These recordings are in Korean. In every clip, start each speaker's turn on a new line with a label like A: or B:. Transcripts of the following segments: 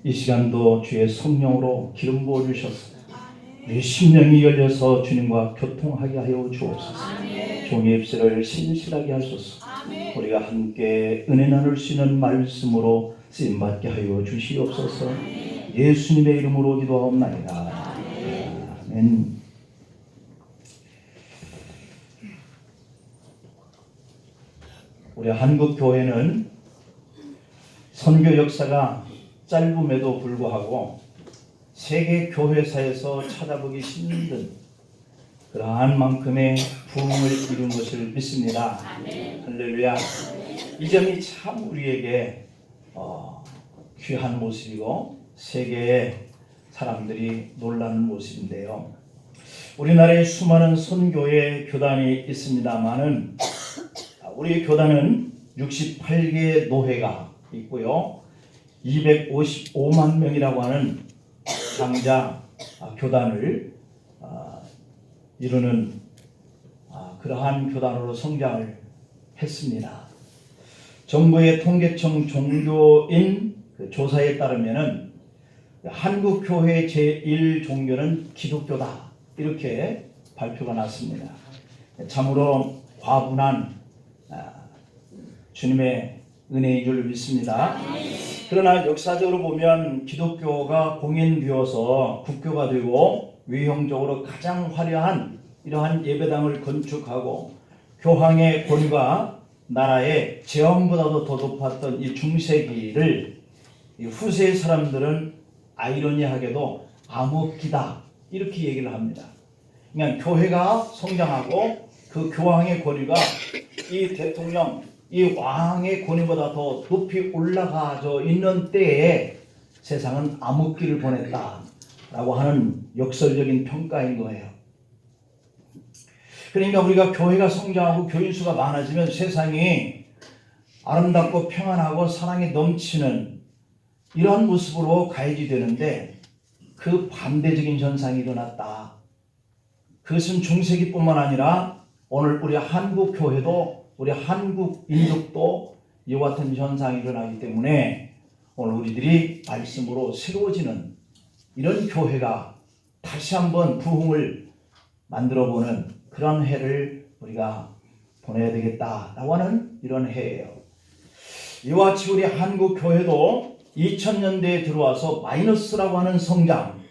A: 이 시간도 주의 성령으로 기름 부어 주셔서 우리 심령이 열려서 주님과 교통하게 하여 주옵소서. 종의 입술을 신실하게 하소서. 우리가 함께 은혜 나눌 수 있는 말씀으로 쓰임받게 하여 주시옵소서. 예수님의 이름으로 기도하옵나이다. 아멘. 우리 한국 교회는 선교 역사가 짧음에도 불구하고 세계 교회사에서 찾아보기 힘든 그러한 만큼의 부흥을 이룬 것을 믿습니다. 할렐루야. 이 점이 참 우리에게 귀한 모습이고 세계의 사람들이 놀라는 모습인데요. 우리나라에 수많은 선교회 교단이 있습니다만은 우리 교단은 68개 노회가 있고요. 255만 명이라고 하는 장자 교단을 이루는 그러한 교단으로 성장을 했습니다. 정부의 통계청 종교인 조사에 따르면은 한국 교회 제1종교는 기독교다 이렇게 발표가 났습니다. 참으로 과분한 주님의 은혜인 줄 믿습니다. 그러나 역사적으로 보면 기독교가 공인되어서 국교가 되고 외형적으로 가장 화려한 이러한 예배당을 건축하고 교황의 권위가 나라의 제왕보다도 더 높았던 이 중세기를 후세의 사람들은 아이러니하게도 암흑기다 이렇게 얘기를 합니다. 그러니까 교회가 성장하고 그 교황의 권위가 이 대통령, 이 왕의 권위보다 더 높이 올라가져 있는 때에 세상은 암흑기를 보냈다라고 하는 역설적인 평가인 거예요. 그러니까 우리가 교회가 성장하고 교인 수가 많아지면 세상이 아름답고 평안하고 사랑이 넘치는 이러한 모습으로 가야지 되는데 그 반대적인 현상이 일어났다. 그것은 중세기뿐만 아니라 오늘 우리 한국 교회도 우리 한국 인족도 이와 같은 현상이 일어나기 때문에 오늘 우리들이 말씀으로 새로워지는 이런 교회가 다시 한번 부흥을 만들어보는 그런 해를 우리가 보내야 되겠다라고 하는 이런 해예요. 이와 같이 우리 한국 교회도 2000년대에 들어와서 마이너스라고 하는 성장,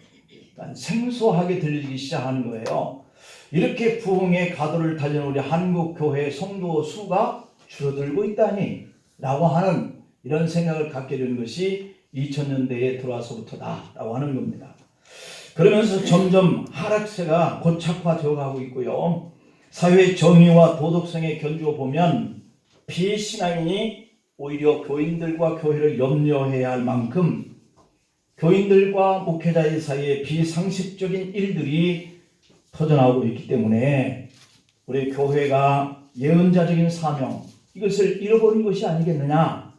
A: 생소하게 들리기 시작하는 거예요. 이렇게 부흥의 가도를 달리는 우리 한국 교회의 성도 수가 줄어들고 있다니 라고 하는 이런 생각을 갖게 된 것이 2000년대에 들어와서부터다라고 하는 겁니다. 그러면서 점점 하락세가 고착화되어 가고 있고요. 사회 정의와 도덕성의 견주어 보면 비신앙인이 오히려 교인들과 교회를 염려해야 할 만큼 교인들과 목회자의 사이에 비상식적인 일들이 터져나오고 있기 때문에 우리 교회가 예언자적인 사명 이것을 잃어버린 것이 아니겠느냐.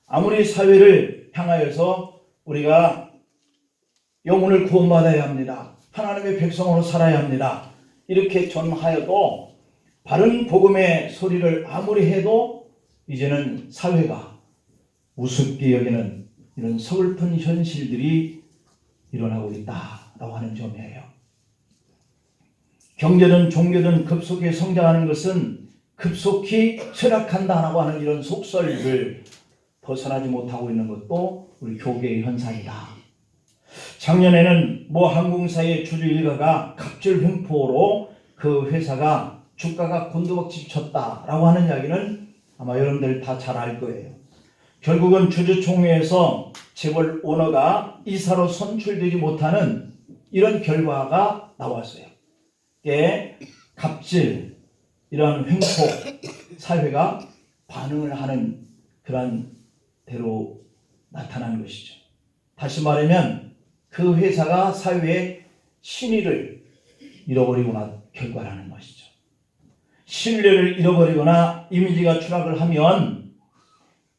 A: 아무리 사회를 향하여서 우리가 영혼을 구원받아야 합니다. 하나님의 백성으로 살아야 합니다. 이렇게 전하여도 바른 복음의 소리를 아무리 해도 이제는 사회가 우습게 여기는 이런 서글픈 현실들이 일어나고 있다라고 하는 점이에요. 경제든 종교든 급속히 성장하는 것은 급속히 쇠락한다라고 하는 이런 속설을 벗어나지 못하고 있는 것도 우리 교계의 현상이다. 작년에는 모 항공사의 주주 일가가 갑질 횡포로 그 회사가 주가가 곤두박질 쳤다라고 하는 이야기는 아마 여러분들 다 잘 알 거예요. 결국은 주주총회에서 재벌 오너가 이사로 선출되지 못하는 이런 결과가 나왔어요. 이게 갑질, 이런 횡포, 사회가 반응을 하는 그런 대로 나타난 것이죠. 다시 말하면 그 회사가 사회의 신의를 잃어버리고 난 결과라는 것이죠. 신뢰를 잃어버리거나 이미지가 추락을 하면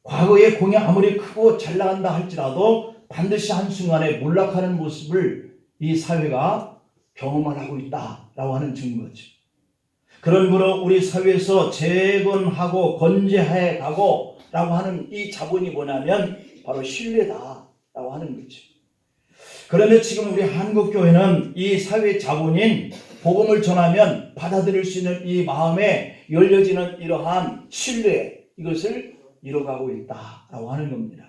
A: 과거의 공이 아무리 크고 잘 나간다 할지라도 반드시 한순간에 몰락하는 모습을 이 사회가 경험을 하고 있다라고 하는 증거죠. 그러므로 우리 사회에서 재건하고 건재해 가고 라고 하는 이 자본이 뭐냐면 바로 신뢰다라고 있다라고 하는 거죠. 그런데 지금 우리 한국교회는 이 사회 자본인 복음을 전하면 받아들일 수 있는 이 마음에 열려지는 이러한 신뢰, 이것을 잃어가고 있다라고 하는 겁니다.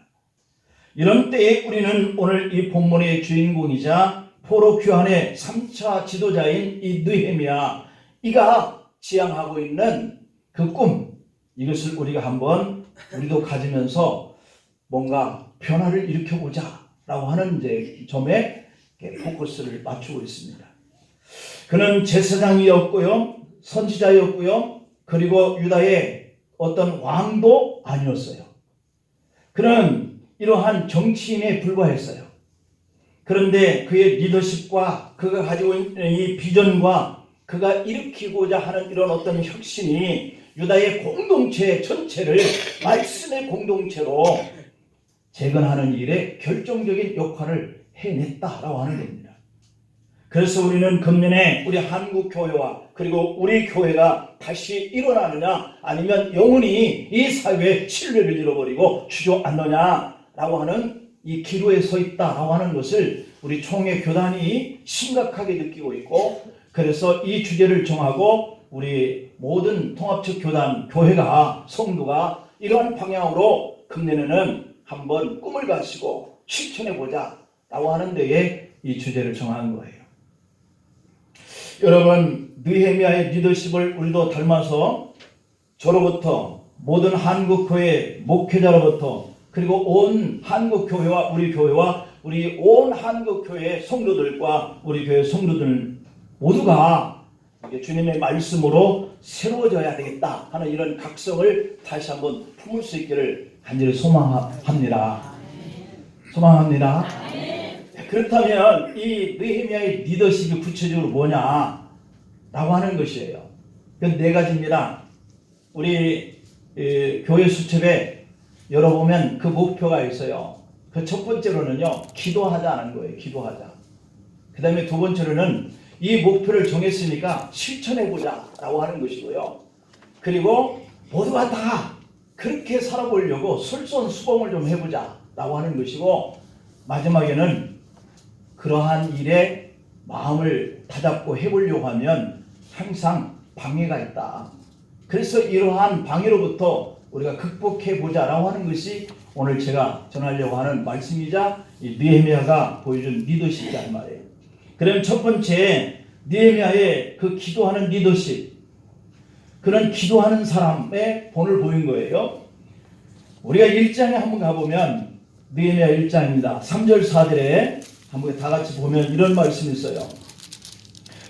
A: 이런 때에 우리는 오늘 이 본문의 주인공이자 포로 귀환의 3차 지도자인 이 느헤미야, 이가 지향하고 있는 그 꿈, 이것을 우리가 한번 우리도 가지면서 뭔가 변화를 일으켜보자 라고 하는 이제 점에 포커스를 맞추고 있습니다. 그는 제사장이었고요, 선지자였고요, 그리고 유다의 어떤 왕도 아니었어요. 그는 이러한 정치인에 불과했어요. 그런데 그의 리더십과 그가 가지고 있는 이 비전과 그가 일으키고자 하는 이런 어떤 혁신이 유다의 공동체 전체를 말씀의 공동체로 재건하는 일에 결정적인 역할을 해냈다라고 하는 겁니다. 그래서 우리는 금년에 우리 한국 교회와 그리고 우리 교회가 다시 일어나느냐 아니면 영원히 이 사회의 신뢰를 잃어버리고 주저앉느냐라고 하는 이 기로에 서 있다라고 하는 것을 우리 총회 교단이 심각하게 느끼고 있고, 그래서 이 주제를 정하고 우리 모든 통합적 교단, 교회가, 성도가 이러한 방향으로 금년에는 한번 꿈을 가지고 실천해보자 라고 하는 데에 이 주제를 정한 거예요. 여러분, 느헤미야의 리더십을 우리도 닮아서 저로부터 모든 한국교회 목회자로부터 그리고 온 한국교회와 우리 온 한국교회 성도들과 우리 교회 성도들 모두가 주님의 말씀으로 새로워져야 되겠다 하는 이런 각성을 다시 한번 품을 수 있기를 간절히 소망합니다. 그렇다면 이 느헤미야의 리더십이 구체적으로 뭐냐라고 하는 것이에요. 그 네 가지입니다. 우리 교회 수첩에 열어보면 그 목표가 있어요. 그 첫 번째로는요, 기도하자는 거예요. 기도하자. 그 다음에 두 번째로는 이 목표를 정했으니까 실천해보자 라고 하는 것이고요. 그리고 모두가 다 그렇게 살아보려고 솔선수범을 좀 해보자 라고 하는 것이고, 마지막에는 그러한 일에 마음을 다잡고 해보려고 하면 항상 방해가 있다. 그래서 이러한 방해로부터 우리가 극복해보자 라고 하는 것이 오늘 제가 전하려고 하는 말씀이자 이 느헤미야가 보여준 리더십이란 말이에요. 그럼 첫 번째, 느헤미야의 그 기도하는 리더십, 그런 기도하는 사람의 본을 보인 거예요. 우리가 1장에 한번 가보면 느헤미야 1장입니다. 3절 4절에 한번 다 같이 보면 이런 말씀이 있어요.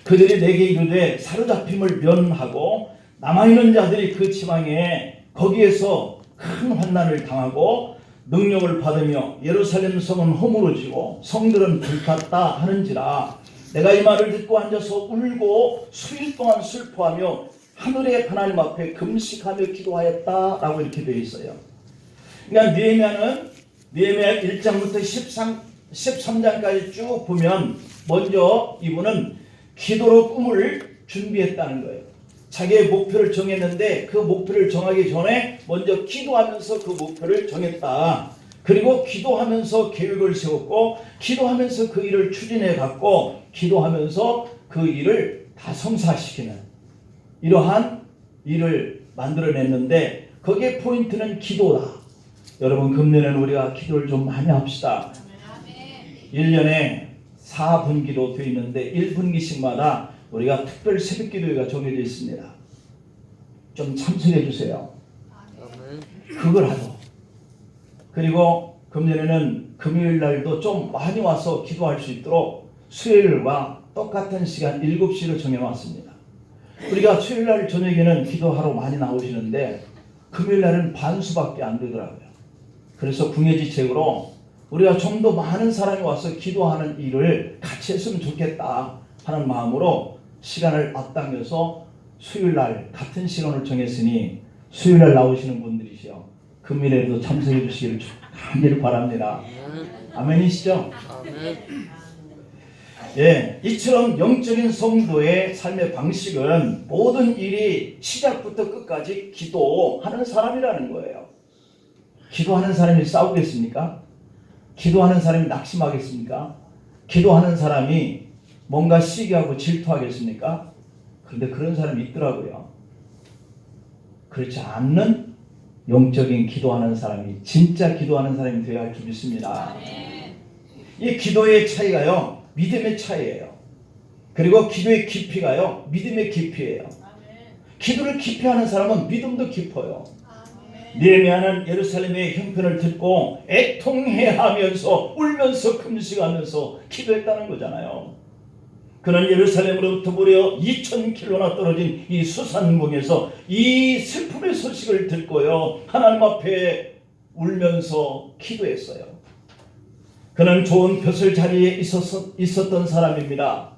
A: 그들이 내게 이르되 사로잡힘을 면하고 남아있는 자들이 그 지방에 거기에서 큰 환난을 당하고 능력을 받으며 예루살렘 성은 허물어지고 성들은 불탔다 하는지라 내가 이 말을 듣고 앉아서 울고 수일 동안 슬퍼하며 하늘의 하나님 앞에 금식하며 기도하였다라고 이렇게 되어 있어요. 그러니까 느헤미야 1장부터 13장까지 쭉 보면 먼저 이분은 기도로 꿈을 준비했다는 거예요. 자기의 목표를 정했는데 그 목표를 정하기 전에 먼저 기도하면서 그 목표를 정했다. 그리고 기도하면서 계획을 세웠고 기도하면서 그 일을 추진해 갔고 기도하면서 그 일을 다 성사시키는 이러한 일을 만들어냈는데 거기에 포인트는 기도다. 여러분, 금년에는 우리가 기도를 좀 많이 합시다. 1년에 4분기로 되어 있는데 1분기씩마다 우리가 특별 새벽기도회가 정해져 있습니다. 좀 참석해 주세요. 그걸 하죠. 그리고 금년에는 금요일 날도 좀 많이 와서 기도할 수 있도록 수요일과 똑같은 시간 7시로 정해놨습니다. 우리가 수요일 날 저녁에는 기도하러 많이 나오시는데 금요일 날은 반수밖에 안 되더라고요. 그래서 궁예지책으로 우리가 좀 더 많은 사람이 와서 기도하는 일을 같이 했으면 좋겠다 하는 마음으로 시간을 앞당겨서 수요일 날 같은 시간을 정했으니 수요일 날 나오시는 분들이시요 금요일에도 참석해 주시기를 간절히 바랍니다. 아멘이시죠? 아멘. 예, 이처럼 영적인 성도의 삶의 방식은 모든 일이 시작부터 끝까지 기도하는 사람이라는 거예요. 기도하는 사람이 싸우겠습니까? 기도하는 사람이 낙심하겠습니까? 기도하는 사람이 뭔가 시기하고 질투하겠습니까? 그런데 그런 사람이 있더라고요. 그렇지 않는 영적인 기도하는 사람이, 진짜 기도하는 사람이 되어야 할 줄 믿습니다. 이 기도의 차이가요, 믿음의 차이예요. 그리고 기도의 깊이가요, 믿음의 깊이예요. 기도를 깊이 하는 사람은 믿음도 깊어요. 느헤미야는 예루살렘의 형편을 듣고 애통해하면서 울면서 금식하면서 기도했다는 거잖아요. 그는 예루살렘으로부터 무려 2000km나 떨어진 이 수산궁에서 이 슬픔의 소식을 듣고요, 하나님 앞에 울면서 기도했어요. 그는 좋은 벼슬 자리에 있었던 사람입니다.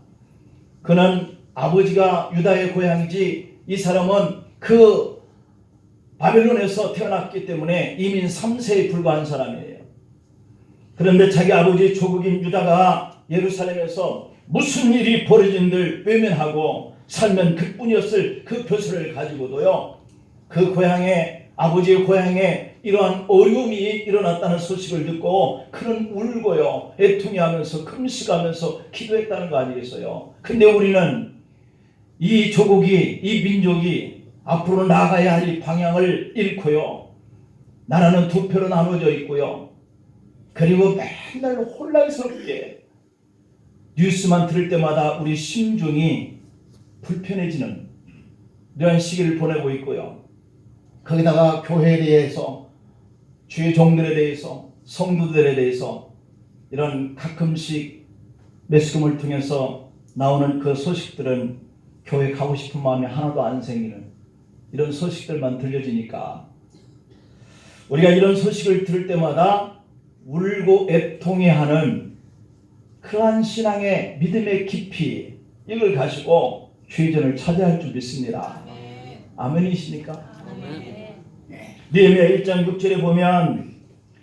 A: 그는 아버지가 유다의 고향이지, 이 사람은 그 바벨론에서 태어났기 때문에 이민 3세에 불과한 사람이에요. 그런데 자기 아버지 조국인 유다가 예루살렘에서 무슨 일이 벌어진들 외면하고 살면 그뿐이었을 그 벼슬을 가지고도요, 그 고향에, 아버지의 고향에 이러한 어려움이 일어났다는 소식을 듣고 그는 울고요, 애통해하면서 금식하면서 기도했다는 거 아니겠어요? 근데 우리는 이 조국이, 이 민족이 앞으로 나아가야 할 이 방향을 잃고요, 나라는 두 표로 나눠져 있고요, 그리고 맨날 혼란스럽게 뉴스만 들을 때마다 우리 심중이 불편해지는 이러한 시기를 보내고 있고요. 거기다가 교회에 대해서, 주의 종들에 대해서, 성도들에 대해서 이런 가끔씩 매스컴을 통해서 나오는 그 소식들은 교회 가고 싶은 마음이 하나도 안 생기는 이런 소식들만 들려지니까 우리가 이런 소식을 들을 때마다 울고 애통해하는 그러한 신앙의 믿음의 깊이, 이걸 가지고 주의 전을 찾아야 할 줄 믿습니다. 아멘이십니까? 느헤미야 1장 6절에 보면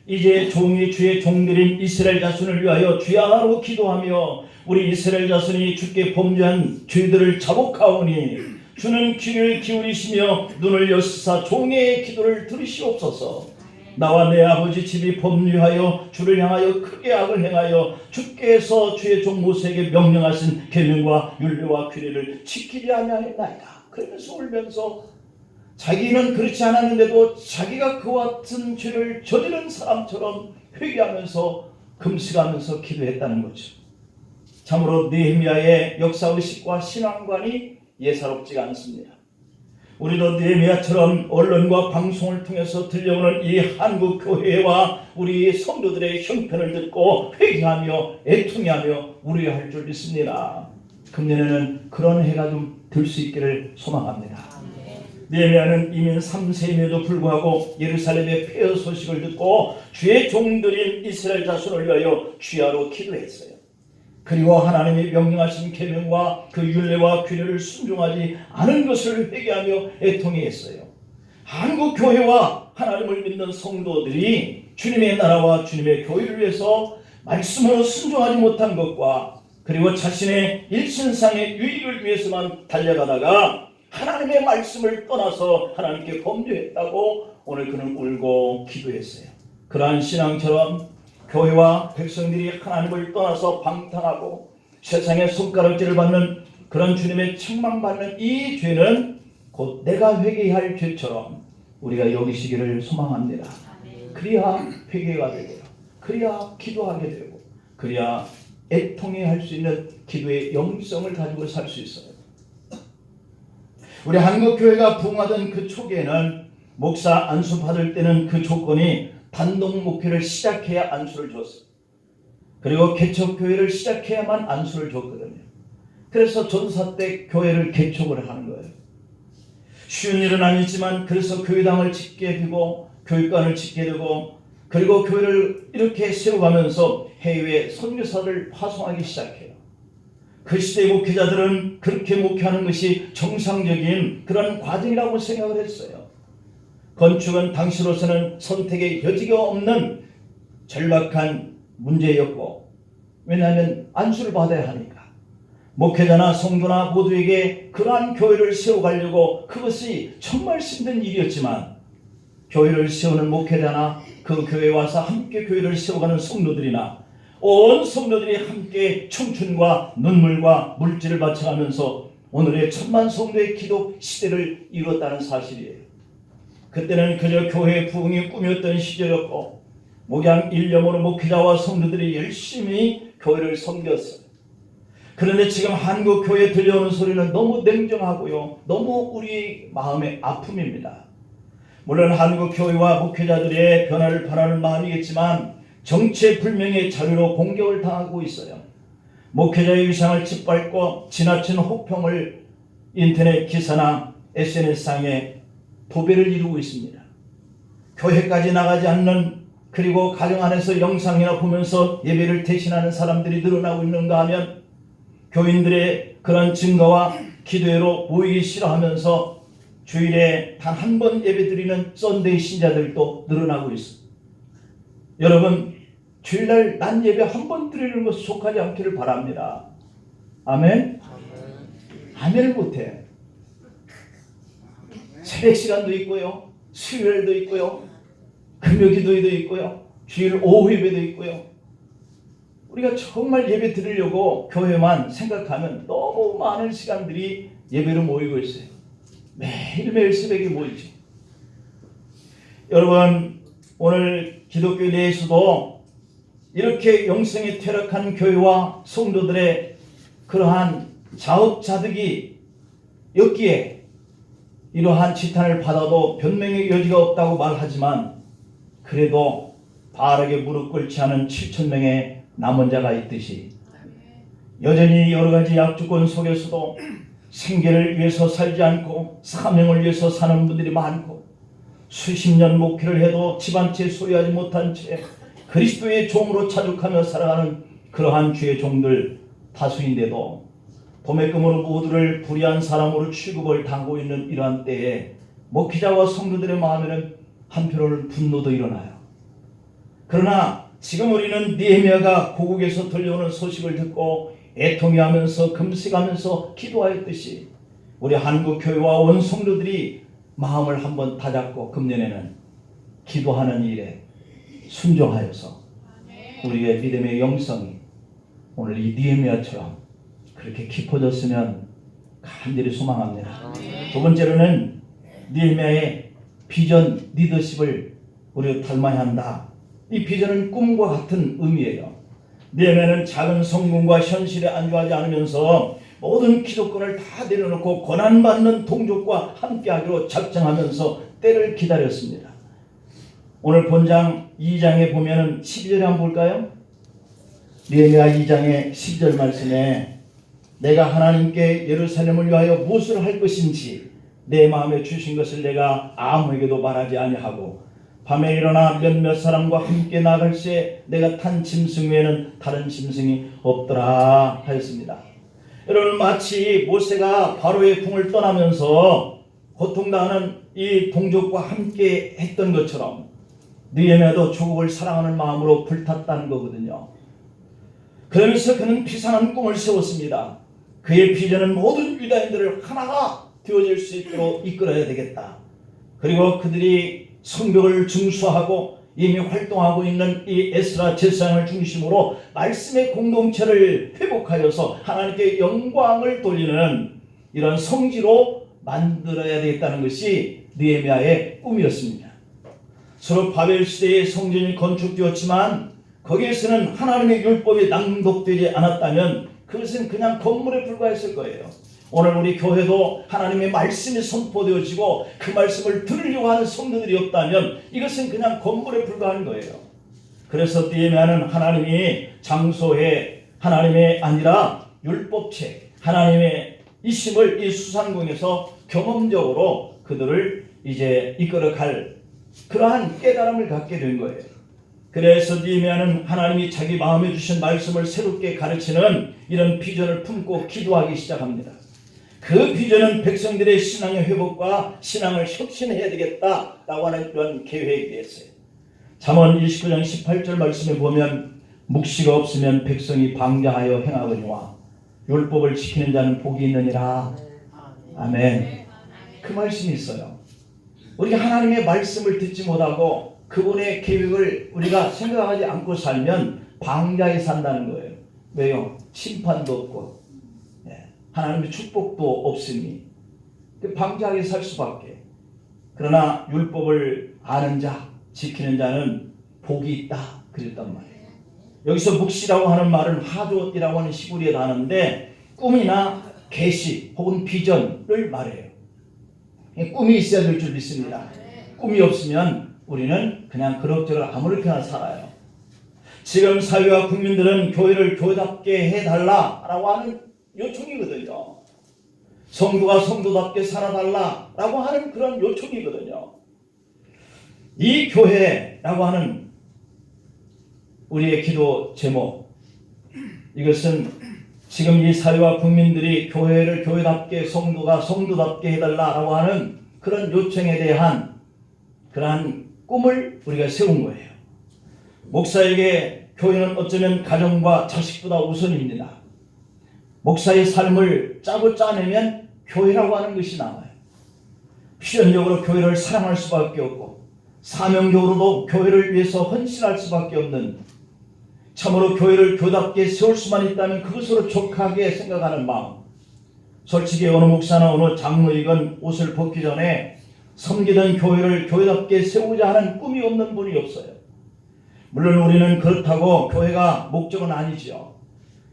A: 이제 종이 주의 종들인 이스라엘 자손을 위하여 주야로 기도하며 우리 이스라엘 자손이 주께 범죄한 죄들을 자복하오니 주는 귀를 기울이시며 눈을 여시사 종의 기도를 들으시옵소서. 나와 내 아버지 집이 법률하여 주를 향하여 크게 악을 행하여 주께서 주의 종 모세에게 명령하신 계명과 율례와 규례를 지키지 아니하였나이다. 그러면서 울면서 자기는 그렇지 않았는데도 자기가 그와 같은 죄를 저지른 사람처럼 회개하면서 금식하면서 기도했다는 거죠. 참으로 느헤미야의 역사의식과 신앙관이 예사롭지가 않습니다. 우리도 느헤미야처럼 언론과 방송을 통해서 들려오는 이 한국 교회와 우리 성도들의 형편을 듣고 회개하며 애통해하며 우려할 줄 믿습니다. 금년에는 그런 해가 좀 들 수 있기를 소망합니다. 느헤미야는 이민 3세임에도 불구하고 예루살렘의 폐허 소식을 듣고 주의 종들인 이스라엘 자손을 위하여 주야로 기도했어요. 그리고 하나님이 명령하신 계명과 그 율례와 규례를 순종하지 않은 것을 회개하며 애통해했어요. 한국 교회와 하나님을 믿는 성도들이 주님의 나라와 주님의 교회를 위해서 말씀으로 순종하지 못한 것과 그리고 자신의 일신상의 유익을 위해서만 달려가다가 하나님의 말씀을 떠나서 하나님께 범죄했다고 오늘 그는 울고 기도했어요. 그러한 신앙처럼 교회와 백성들이 하나님을 떠나서 방탕하고 세상의 손가락질을 받는 그런 주님의 책망받는 이 죄는 곧 내가 회개해야 할 죄처럼 우리가 여기시기를 소망합니다. 그래야 회개가 되고, 그래야 기도하게 되고, 그래야 애통해 할 수 있는 기도의 영성을 가지고 살 수 있어요. 우리 한국교회가 부흥하던 그 초기에는 목사 안수 받을 때는 그 조건이 단독 목회를 시작해야 안수를 줬어요. 그리고 개척교회를 시작해야만 안수를 줬거든요. 그래서 전사 때 교회를 개척을 하는 거예요. 쉬운 일은 아니지만 그래서 교회당을 짓게 되고 교육관을 짓게 되고 그리고 교회를 이렇게 세워가면서 해외 선교사를 파송하기 시작해요. 그 시대의 목회자들은 그렇게 목회하는 것이 정상적인 그런 과정이라고 생각을 했어요. 건축은 당시로서는 선택의 여지가 없는 절박한 문제였고, 왜냐하면 안수를 받아야 하니까. 목회자나 성도나 모두에게 그러한 교회를 세워가려고 그것이 정말 힘든 일이었지만 교회를 세우는 목회자나 그 교회에 와서 함께 교회를 세워가는 성도들이나 온 성도들이 함께 청춘과 눈물과 물질을 바쳐가면서 오늘의 천만 성도의 기도 시대를 이뤘다는 사실이에요. 그때는 그저 교회의 부흥이 꿈이었던 시절이었고 목양 일념으로 목회자와 성도들이 열심히 교회를 섬겼어요. 그런데 지금 한국 교회에 들려오는 소리는 너무 냉정하고요, 너무 우리 마음의 아픔입니다. 물론 한국 교회와 목회자들의 변화를 바라는 마음이겠지만 정체불명의 자료로 공격을 당하고 있어요. 목회자의 위상을 짓밟고 지나친 혹평을 인터넷 기사나 SNS상에 도배를 이루고 있습니다. 교회까지 나가지 않는, 그리고 가정 안에서 영상이나 보면서 예배를 대신하는 사람들이 늘어나고 있는가 하면 교인들의 그런 증거와 기도회로 모이기 싫어하면서 주일에 단 한 번 예배드리는 썬데이 신자들도 늘어나고 있습니다. 여러분, 주일날 난 예배 한 번 드리는 것에 속하지 않기를 바랍니다. 아멘? 아멘을 못해. 새벽 시간도 있고요, 수요일도 있고요, 금요기도회도 있고요, 주일 오후 예배도 있고요. 우리가 정말 예배 드리려고 교회만 생각하면 너무 많은 시간들이 예배로 모이고 있어요. 매일매일 새벽에 모이죠. 여러분, 오늘 기독교 내에서도 이렇게 영성이 퇴락한 교회와 성도들의 그러한 자업자득이 였기에 이러한 지탄을 받아도 변명의 여지가 없다고 말하지만, 그래도 바르게 무릎 꿇지 않은 7,000명의 남은 자가 있듯이 여전히 여러 가지 약주권 속에서도 생계를 위해서 살지 않고 사명을 위해서 사는 분들이 많고, 수십 년 목회를 해도 집 한 채 소유하지 못한 채 그리스도의 종으로 자족하며 살아가는 그러한 주의 종들 다수인데도 도매금으로 모두를 불의한 사람으로 취급을 당하고 있는 이러한 때에 목회자와 성도들의 마음에는 한편으로는 분노도 일어나요. 그러나 지금 우리는 느헤미야가 고국에서 들려오는 소식을 듣고 애통해하면서 금식하면서 기도하였듯이 우리 한국 교회와 온 성도들이 마음을 한번 다잡고 금년에는 기도하는 일에 순종하여서 우리의 믿음의 영성이 오늘 이 느헤미야처럼 그렇게 깊어졌으면 간절히 소망합니다. 두 번째로는 느헤미야의 비전 리더십을 우리가 닮아야 한다. 이 비전은 꿈과 같은 의미예요. 느헤미야는 작은 성공과 현실에 안주하지 않으면서 모든 기득권을 다 내려놓고 고난받는 동족과 함께하기로 작정하면서 때를 기다렸습니다. 오늘 본장 2장에 보면은 12절에 한번 볼까요? 느헤미야 2장의 12절 말씀에 내가 하나님께 예루살렘을 위하여 무엇을 할 것인지 내 마음에 주신 것을 내가 아무에게도 말하지 아니하고 밤에 일어나 몇몇 사람과 함께 나갈새 내가 탄 짐승 외에는 다른 짐승이 없더라 하였습니다. 여러분, 마치 모세가 바로의 궁을 떠나면서 고통당하는 이 동족과 함께 했던 것처럼 느헤미야도 조국을 사랑하는 마음으로 불탔다는 거거든요. 그러면서 그는 비상한 꿈을 세웠습니다. 그의 비전은 모든 유다인들을 하나가 되어질 수 있도록 이끌어야 되겠다. 그리고 그들이 성벽을 중수하고 이미 활동하고 있는 이 에스라 제사장을 중심으로 말씀의 공동체를 회복하여서 하나님께 영광을 돌리는 이런 성지로 만들어야 되겠다는 것이 느헤미야의 꿈이었습니다. 서로 바벨 시대의 성전이 건축되었지만 거기에서는 하나님의 율법이 낭독되지 않았다면 그것은 그냥 건물에 불과했을 거예요. 오늘 우리 교회도 하나님의 말씀이 선포되어지고 그 말씀을 들으려고 하는 성도들이 없다면 이것은 그냥 건물에 불과한 거예요. 그래서 느헤미야는 하나님이 장소에 하나님의 아니라 율법책 하나님의 이심을 이 수상궁에서 경험적으로 그들을 이제 이끌어갈 그러한 깨달음을 갖게 된 거예요. 그래서 느헤미야는 하나님이 자기 마음에 주신 말씀을 새롭게 가르치는 이런 비전을 품고 기도하기 시작합니다. 그 비전은 백성들의 신앙의 회복과 신앙을 혁신해야 되겠다라고 하는 그런 계획이었어요. 잠언 29장 18절 말씀에 보면 묵시가 없으면 백성이 방자하여 행하거니와 율법을 지키는 자는 복이 있느니라. 아멘. 그 말씀이 있어요. 우리가 하나님의 말씀을 듣지 못하고 그분의 계획을 우리가 생각하지 않고 살면 방자에 산다는 거예요. 왜요? 심판도 없고 하나님의 축복도 없으니 방자하게 살 수밖에. 그러나 율법을 아는 자, 지키는 자는 복이 있다 그랬단 말이에요. 여기서 묵시라고 하는 말은 하도이라고 하는 시구리에 나는데 꿈이나 계시 혹은 비전을 말해요. 꿈이 있어야 될 줄 믿습니다. 꿈이 없으면 우리는 그냥 그럭저럭 아무렇게나 살아요. 지금 사회와 국민들은 교회를 교회답게 해달라라고 하는 요청이거든요. 성도가 성도답게 살아달라라고 하는 그런 요청이거든요. 이 교회라고 하는 우리의 기도 제목, 이것은 지금 이 사회와 국민들이 교회를 교회답게 성도가 성도답게 해달라라고 하는 그런 요청에 대한 그러한 꿈을 우리가 세운 거예요. 목사에게 교회는 어쩌면 가정과 자식보다 우선입니다. 목사의 삶을 짜고 짜내면 교회라고 하는 것이 나와요. 필연적으로 교회를 사랑할 수밖에 없고 사명적으로도 교회를 위해서 헌신할 수밖에 없는, 참으로 교회를 교답게 세울 수만 있다면 그것으로 족하게 생각하는 마음. 솔직히 어느 목사나 어느 장로이건 옷을 벗기 전에 섬기던 교회를 교회답게 세우자 하는 꿈이 없는 분이 없어요. 물론 우리는 그렇다고 교회가 목적은 아니지요.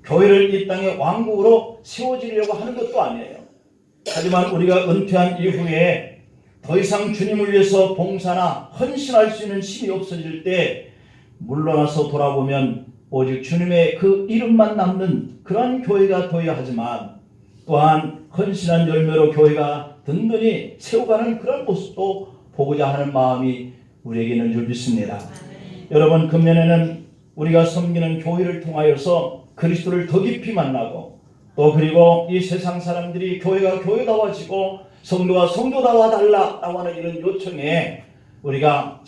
A: 교회를 이 땅의 왕국으로 세워지려고 하는 것도 아니에요. 하지만 우리가 은퇴한 이후에 더 이상 주님을 위해서 봉사나 헌신할 수 있는 힘이 없어질 때 물러나서 돌아보면 오직 주님의 그 이름만 남는 그런 교회가 되어야 하지만, 또한 헌신한 열매로 교회가 든든히 세워가는 그런 모습도 보고자 하는 마음이 우리에게 있는 줄 믿습니다. 여러분, 금년에는 우리가 섬기는 교회를 통하여서 그리스도를 더 깊이 만나고, 또 그리고 이 세상 사람들이 교회가 교회다워지고 성도가 성도다워 달라라고 하는 이런 요청에 우리가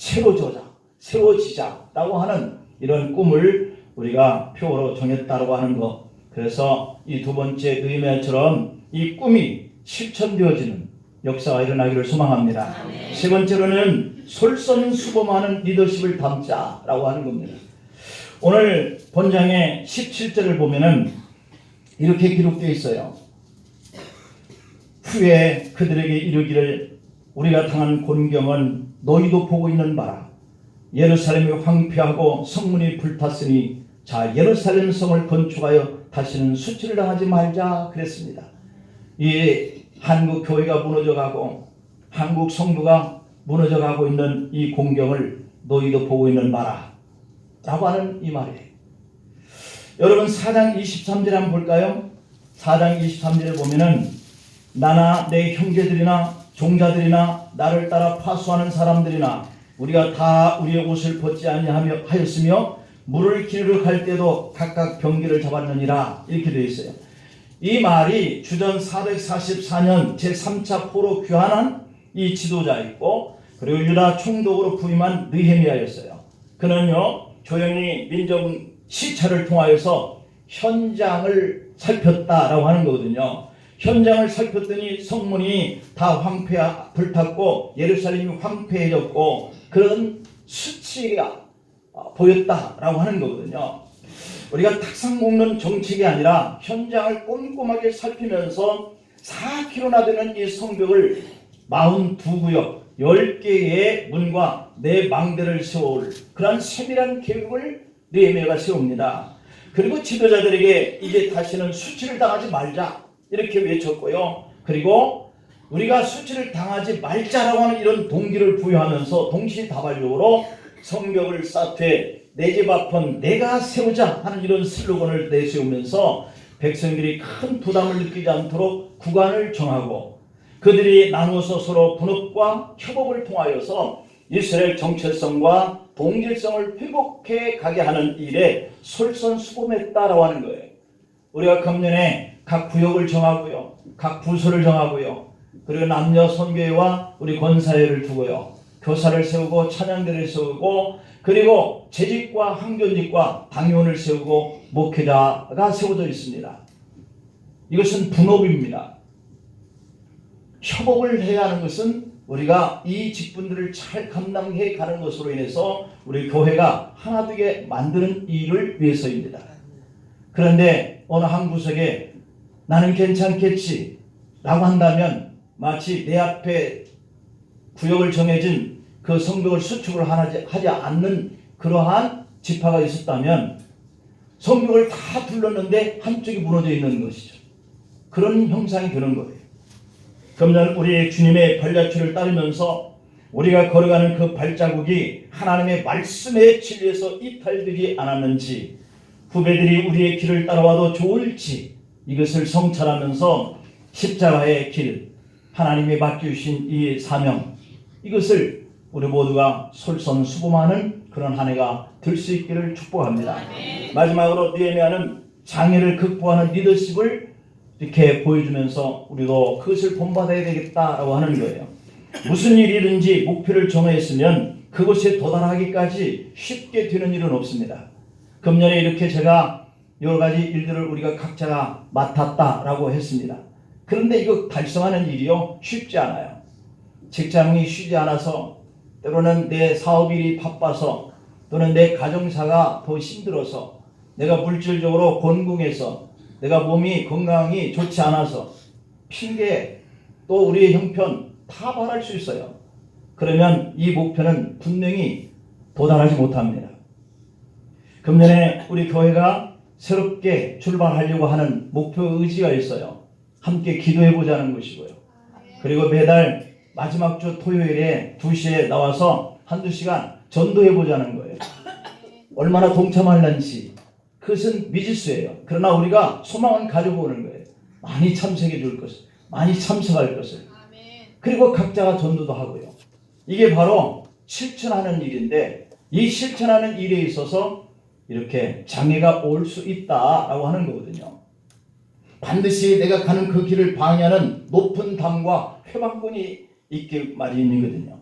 A: 새로지자라고 하는 이런 꿈을 우리가 표어로 정했다고 하는 것. 그래서 이 두 번째 의미처럼 이 꿈이 실천되어지는 역사가 일어나기를 소망합니다. 세 번째로는 솔선수범하는 리더십을 담자라고 하는 겁니다. 오늘 본장의 17절을 보면은 이렇게 기록되어 있어요. 후에 그들에게 이르기를 우리가 당한 곤경은 너희도 보고 있는 바라. 예루살렘이 황폐하고 성문이 불탔으니 자 예루살렘 성을 건축하여 다시는 수치를 당하지 말자 그랬습니다. 이 한국 교회가 무너져가고 한국 성도가 무너져가고 있는 이 공경을 너희도 보고 있는 바라 라고 하는 이 말이에요. 여러분 4장 23절 한번 볼까요? 4장 23절에 보면은 나나 내 형제들이나 종자들이나 나를 따라 파수하는 사람들이나 우리가 다 우리의 옷을 벗지 아니하였으며 물을 기르러 갈 때도 각각 병기를 잡았느니라 이렇게 되어 있어요. 이 말이 주전 444년 제3차 포로 귀환한 이 지도자였고, 그리고 유다 총독으로 부임한 느헤미야였어요. 그는요 조용히 민족 시찰을 통하여서 현장을 살폈다라고 하는 거거든요. 현장을 살폈더니 성문이 다 불탔고 예루살렘이 황폐해졌고 그런 수치가 보였다라고 하는 거거든요. 우리가 탁상 먹는 정책이 아니라 현장을 꼼꼼하게 살피면서 4km나 되는 이 성벽을 42구역 10개의 문과 4망대를 세울 그런 세밀한 계획을 느헤미야가 세웁니다. 그리고 지도자들에게 이제 다시는 수치를 당하지 말자 이렇게 외쳤고요. 그리고 우리가 수치를 당하지 말자라고 하는 이런 동기를 부여하면서 동시다발적으로 성벽을 쌓되 내 집 앞은 내가 세우자 하는 이런 슬로건을 내세우면서 백성들이 큰 부담을 느끼지 않도록 구간을 정하고 그들이 나누어서 서로 분업과 협업을 통하여서 이스라엘 정체성과 동질성을 회복해 가게 하는 일에 솔선수범했다라고 하는 거예요. 우리가 금년에 각 구역을 정하고요, 각 부서를 정하고요, 그리고 남녀 선교회와 우리 권사회를 두고요, 교사를 세우고 찬양대를 세우고 그리고 재직과 항견직과 당회원을 세우고 목회자가 세워져 있습니다. 이것은 분업입니다. 협업을 해야 하는 것은 우리가 이 직분들을 잘 감당해 가는 것으로 인해서 우리 교회가 하나 되게 만드는 일을 위해서입니다. 그런데 어느 한 구석에 나는 괜찮겠지 라고 한다면 마치 내 앞에 구역을 정해진 그 성벽을 수축을 하지 않는 그러한 지파가 있었다면 성벽을 다 둘렀는데 한쪽이 무너져 있는 것이죠. 그런 형상이 되는 거예요. 금년 우리 주님의 발자취를 따르면서 우리가 걸어가는 그 발자국이 하나님의 말씀의 진리에서 이탈되지 않았는지, 후배들이 우리의 길을 따라와도 좋을지, 이것을 성찰하면서 십자가의 길, 하나님이 맡겨주신 이 사명, 이것을 우리 모두가 솔선수범하는 그런 한 해가 될 수 있기를 축복합니다. 마지막으로 느헤미야는 장애를 극복하는 리더십을 이렇게 보여주면서 우리도 그것을 본받아야 되겠다라고 하는 거예요. 무슨 일이든지 목표를 정했으면 그곳에 도달하기까지 쉽게 되는 일은 없습니다. 금년에 이렇게 제가 여러 가지 일들을 우리가 각자가 맡았다라고 했습니다. 그런데 이거 달성하는 일이요 쉽지 않아요. 직장이 쉬지 않아서, 때로는 내 사업일이 바빠서, 또는 내 가정사가 더 힘들어서, 내가 물질적으로 곤궁해서, 내가 몸이 건강이 좋지 않아서, 핑계 또 우리의 형편 다 말할 수 있어요. 그러면 이 목표는 분명히 도달하지 못합니다. 금년에 우리 교회가 새롭게 출발하려고 하는 목표 의지가 있어요. 함께 기도해 보자는 것이고요. 그리고 매달 마지막 주 토요일에 2시에 나와서 한두 시간 전도해 보자는 거예요. 얼마나 동참할는지 그것은 미지수예요. 그러나 우리가 소망은 가지고 오는 거예요. 많이 참석해 줄 것을, 많이 참석할 것을. 그리고 각자가 전도도 하고요. 이게 바로 실천하는 일인데, 이 실천하는 일에 있어서 이렇게 장애가 올 수 있다라고 하는 거거든요. 반드시 내가 가는 그 길을 방해하는 높은 담과 회방꾼이 있길 마련이거든요.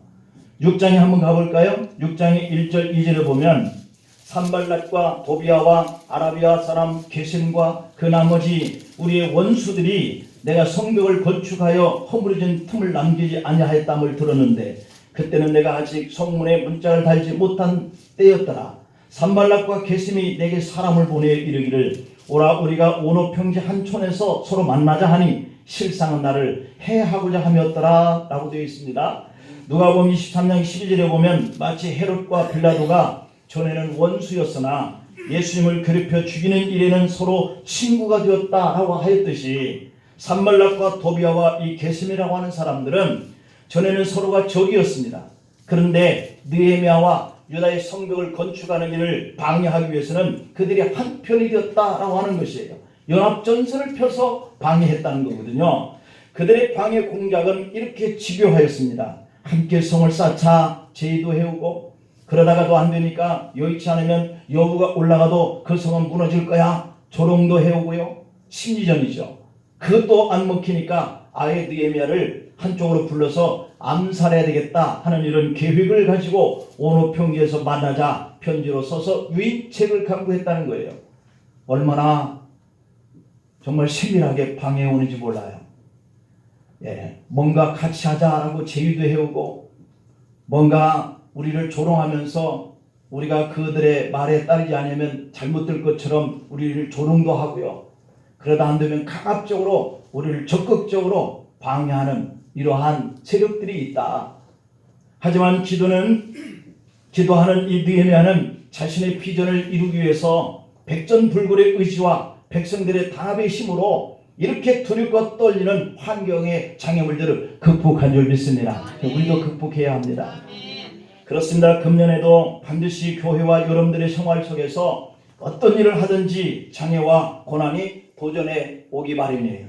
A: 6장에 한번 가볼까요? 6장의 1절 2절을 보면 산발랏과 도비아와 아라비아 사람 게셈과 그 나머지 우리의 원수들이 내가 성벽을 건축하여 허물어진 틈을 남기지 아니하였dam을 들었는데 그때는 내가 아직 성문에 문짝을 달지 못한 때였더라. 산발랏과 게셈이 내게 사람을 보내 이르기를 오라 우리가 오노 평지 한 촌에서 서로 만나자 하니 실상은 나를 해하고자 함이었더라 라고 되어 있습니다. 누가복음 23장 12절에 보면 마치 헤롯과 빌라도가 전에는 원수였으나 예수님을 괴롭혀 죽이는 일에는 서로 친구가 되었다라고 하였듯이 산발랏과 도비아와 이 게셈이라고 하는 사람들은 전에는 서로가 적이었습니다. 그런데 느헤미야와 유다의 성벽을 건축하는 일을 방해하기 위해서는 그들이 한편이 되었다라고 하는 것이에요. 연합전선을 펴서 방해했다는 거거든요. 그들의 방해 공작은 이렇게 집요하였습니다. 함께 성을 쌓자 제의도 해오고, 그러다가도 안 되니까 여의치 않으면 여부가 올라가도 그 성은 무너질 거야 조롱도 해오고요. 심리전이죠. 그것도 안 먹히니까 아예 느헤미야를 한쪽으로 불러서 암살해야 되겠다 하는 이런 계획을 가지고 오노 평지에서 만나자 편지로 써서 유인책을 강구했다는 거예요. 얼마나 정말 세밀하게 방해오는지 몰라요. 뭔가 같이 하자라고 제의도 해오고, 뭔가 우리를 조롱하면서 우리가 그들의 말에 따르지 않으면 잘못될 것처럼 우리를 조롱도 하고요. 그러다 안 되면 강압적으로 우리를 적극적으로 방해하는 이러한 세력들이 있다. 하지만 기도하는 이 느헤미야는 자신의 비전을 이루기 위해서 백전불굴의 의지와 백성들의 단합의 힘으로 이렇게 두렵고 떨리는 환경의 장애물들을 극복한 줄 믿습니다. 우리도 극복해야 합니다. 그렇습니다. 금년에도 반드시 교회와 여러분들의 생활 속에서 어떤 일을 하든지 장애와 고난이 도전해 오기 마련이에요.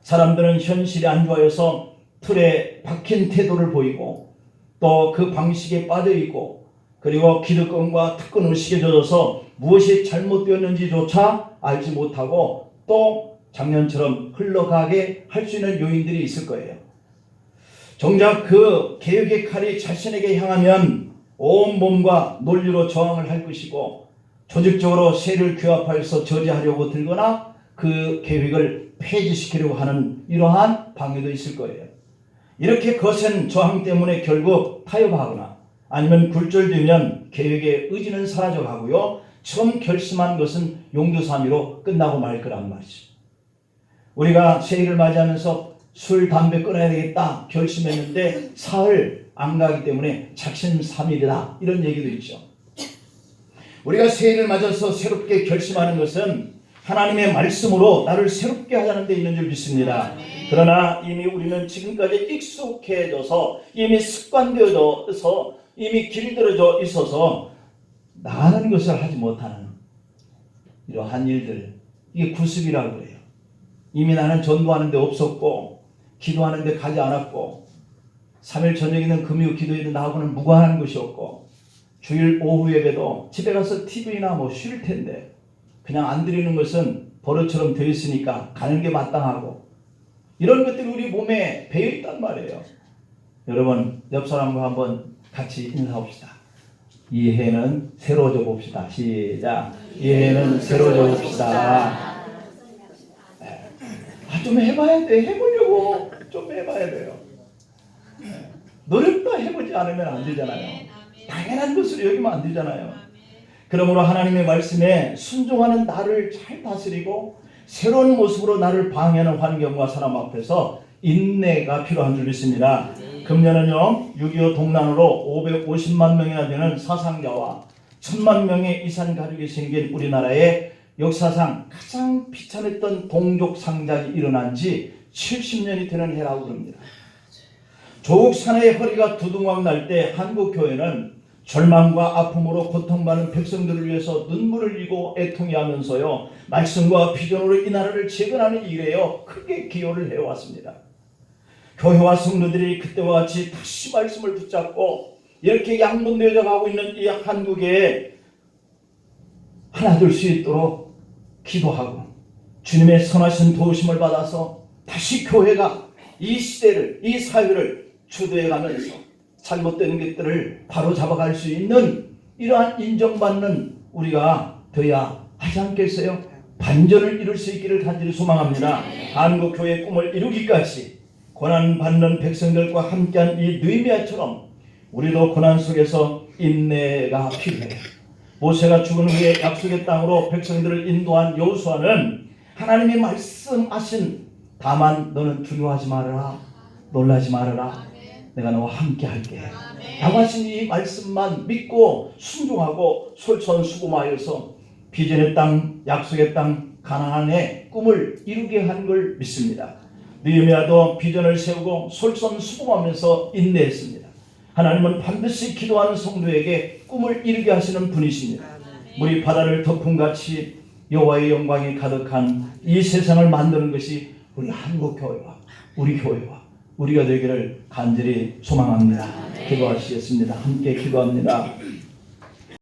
A: 사람들은 현실이 안 좋아져서 틀에 박힌 태도를 보이고 또 그 방식에 빠져 있고, 그리고 기득권과 특권 의식에 젖어서 무엇이 잘못되었는지조차 알지 못하고 또 작년처럼 흘러가게 할 수 있는 요인들이 있을 거예요. 정작 그 개혁의 칼이 자신에게 향하면 온 몸과 논리로 저항을 할 것이고, 조직적으로 세를 규합하여서 저지하려고 들거나 그 계획을 폐지시키려고 하는 이러한 방해도 있을 거예요. 이렇게 거센 저항 때문에 결국 타협하거나 아니면 굴절되면 계획의 의지는 사라져가고요. 처음 결심한 것은 용두사미로 끝나고 말 거란 말이죠. 우리가 새해를 맞이하면서 술, 담배 끊어야 되겠다 결심했는데 사흘 안 가기 때문에 작심삼일이다 이런 얘기도 있죠. 우리가 새해를 맞아서 새롭게 결심하는 것은 하나님의 말씀으로 나를 새롭게 하자는 데 있는 줄 믿습니다. 그러나 이미 우리는 지금까지 익숙해져서 이미 습관되어져서 이미 길들여져 있어서 나은 것을 하지 못하는 이러한 일들, 이게 구습이라고 그래요. 이미 나는 전도하는 데 없었고 기도하는 데 가지 않았고 3일 저녁에는 금요 기도에도 나하고는 무관한 것이었고 주일 오후 예배도 집에 가서 TV나 쉴 텐데 그냥 안 드리는 것은 버릇처럼 되어 있으니까 가는 게 마땅하고 이런 것들이 우리 몸에 배어 있단 말이에요. 여러분 옆 사람과 한번 같이 인사합시다. 이 해는 새로워져 봅시다. 시작. 이 해는 새로워져 봅시다. 좀 해봐야 돼. 해보려고 좀 해봐야 돼요. 노력도 해보지 않으면 안 되잖아요. 당연한 것으로 여기면 안 되잖아요. 그러므로 하나님의 말씀에 순종하는 나를 잘 다스리고 새로운 모습으로 나를 방해하는 환경과 사람 앞에서 인내가 필요한 줄 믿습니다. 금년은요 6.25 동란으로 550만 명이나 되는 사상자와 1000만 명의 이산 가족이 생긴 우리나라의 역사상 가장 비참했던 동족 상작이 일어난 지 70년이 되는 해라고 합니다. 조국 사내의 허리가 두둥왕 날 때 한국교회는 절망과 아픔으로 고통받는 백성들을 위해서 눈물을 흘리고 애통해하면서요 말씀과 비전으로 이 나라를 재건하는 일에요 크게 기여를 해왔습니다. 교회와 성도들이 그때와 같이 다시 말씀을 붙잡고 이렇게 양분되어져 가고 있는 이 한국에 하나 될 수 있도록 기도하고 주님의 선하신 도우심을 받아서 다시 교회가 이 시대를 이 사회를 주도해 가면서 잘못된 것들을 바로 잡아갈 수 있는 이러한 인정받는 우리가 되어야 하지 않겠어요? 반전을 이룰 수 있기를 간절히 소망합니다. 한국교회의 꿈을 이루기까지 고난받는 백성들과 함께한 이 느헤미야처럼 우리도 고난 속에서 인내가 필요해요. 모세가 죽은 후에 약속의 땅으로 백성들을 인도한 여호수아는 하나님이 말씀하신 다만 너는 두려워하지 말아라 놀라지 말아라 내가 너와 함께 할게 라고 하신 이 말씀만 믿고 순종하고 솔선수범하여서 비전의 땅 약속의 땅 가나안의 꿈을 이루게 한 걸 믿습니다. 느헤미야도 비전을 세우고 솔선수범하면서 인내했습니다. 하나님은 반드시 기도하는 성도에게 꿈을 이루게 하시는 분이십니다. 물이 바다를 덮음같이 여호와의 영광이 가득한 이 세상을 만드는 것이 우리 한국교회와 우리 교회와 우리가 되기를 간절히 소망합니다. 기도하시겠습니다. 함께 기도합니다.